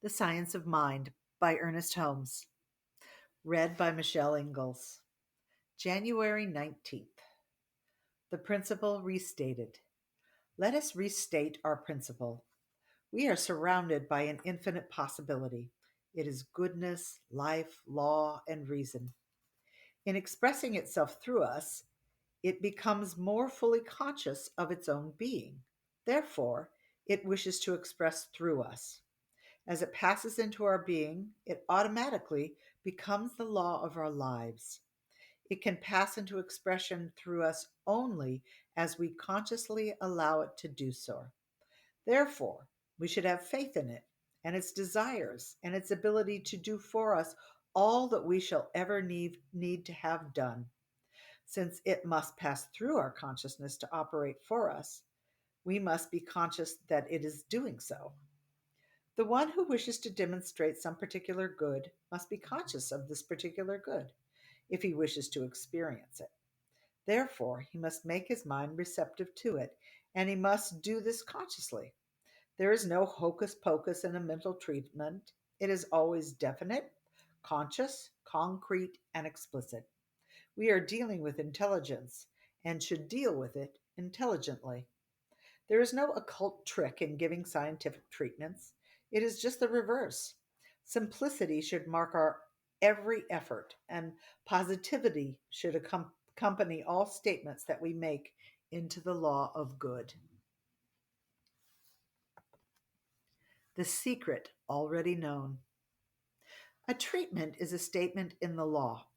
The Science of Mind by Ernest Holmes. Read by Michelle Ingalls. January 19th. The principle restated. Let us restate our principle. We are surrounded by an infinite possibility. It is goodness, life, law, and reason. In expressing itself through us, it becomes more fully conscious of its own being. Therefore, it wishes to express through us. As it passes into our being, it automatically becomes the law of our lives. It can pass into expression through us only as we consciously allow it to do so. Therefore, we should have faith in it and its desires and its ability to do for us all that we shall ever need to have done. Since it must pass through our consciousness to operate for us, we must be conscious that it is doing so. The one who wishes to demonstrate some particular good must be conscious of this particular good, if he wishes to experience it. Therefore, he must make his mind receptive to it, and he must do this consciously. There is no hocus pocus in a mental treatment. It is always definite, conscious, concrete, and explicit. We are dealing with intelligence and should deal with it intelligently. There is no occult trick in giving scientific treatments. It is just the reverse. Simplicity should mark our every effort, and positivity should accompany all statements that we make into the law of good. The secret already known. A treatment is a statement in the law,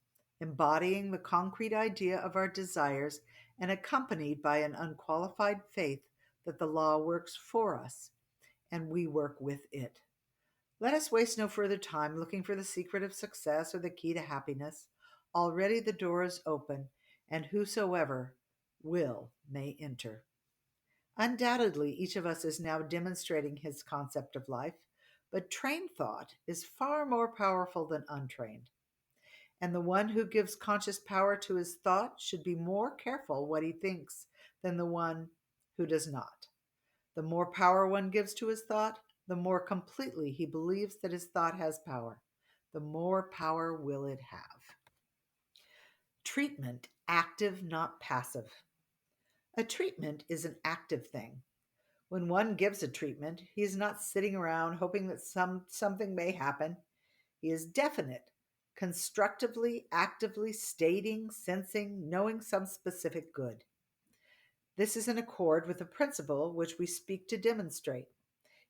embodying the concrete idea of our desires and accompanied by an unqualified faith that the law works for us and we work with it. Let us waste no further time looking for the secret of success or the key to happiness. Already the door is open, and whosoever will may enter. Undoubtedly, each of us is now demonstrating his concept of life, but trained thought is far more powerful than untrained. And the one who gives conscious power to his thought should be more careful what he thinks than the one who does not. The more power one gives to his thought, the more completely he believes that his thought has power. The more power will it have. Treatment, active, not passive. A treatment is an active thing. When one gives a treatment, he is not sitting around hoping that something may happen. He is definite, constructively, actively stating, sensing, knowing some specific good. This is in accord with the principle which we speak to demonstrate.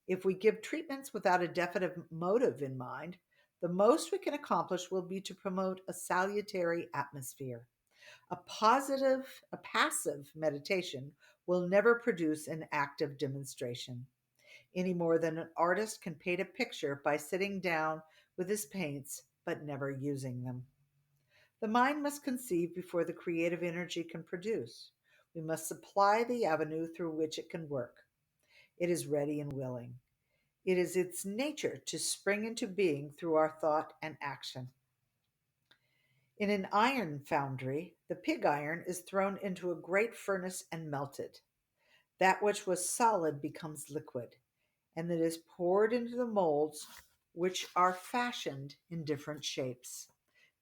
If we give treatments without a definite motive in mind, the most we can accomplish will be to promote a salutary atmosphere. A passive meditation will never produce an active demonstration, any more than an artist can paint a picture by sitting down with his paints but never using them. The mind must conceive before the creative energy can produce. We must supply the avenue through which it can work. It is ready and willing. It is its nature to spring into being through our thought and action. In an iron foundry, the pig iron is thrown into a great furnace and melted. That which was solid becomes liquid, and it is poured into the molds which are fashioned in different shapes.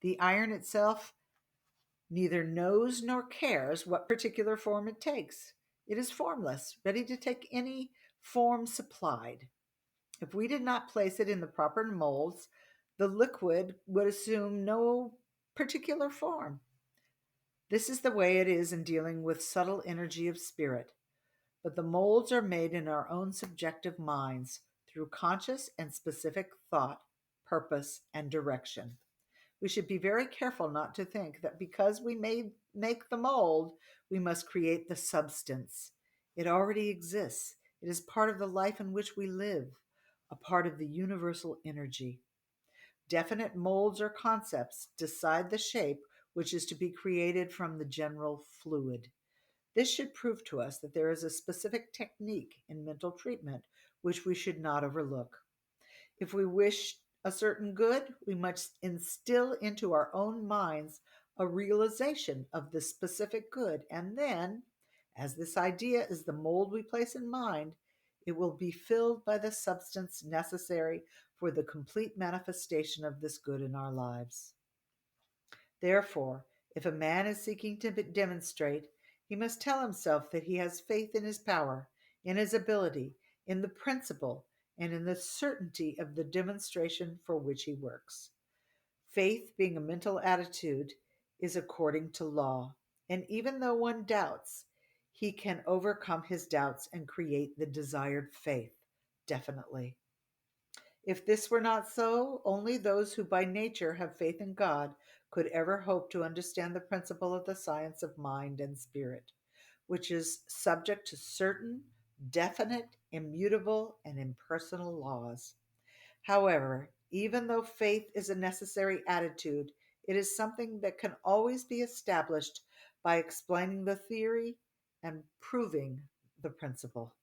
The iron itself neither knows nor cares what particular form it takes. It is formless, ready to take any form supplied. If we did not place it in the proper molds, the liquid would assume no particular form. This is the way it is in dealing with subtle energy of spirit. But the molds are made in our own subjective minds through conscious and specific thought, purpose, and direction. We should be very careful not to think that because we may make the mold, we must create the substance. It already exists. It is part of the life in which we live, a part of the universal energy. Definite molds or concepts decide the shape which is to be created from the general fluid. This should prove to us that there is a specific technique in mental treatment which we should not overlook. If we wish a certain good, we must instill into our own minds a realization of this specific good, and then, as this idea is the mold we place in mind, it will be filled by the substance necessary for the complete manifestation of this good in our lives. Therefore, if a man is seeking to demonstrate, he must tell himself that he has faith in his power, in his ability, in the principle, and in the certainty of the demonstration for which he works. Faith, being a mental attitude, is according to law, and even though one doubts, he can overcome his doubts and create the desired faith, definitely. If this were not so, only those who by nature have faith in God could ever hope to understand the principle of the science of mind and spirit, which is subject to certain, definite, immutable, and impersonal laws. However, even though faith is a necessary attitude, it is something that can always be established by explaining the theory and proving the principle.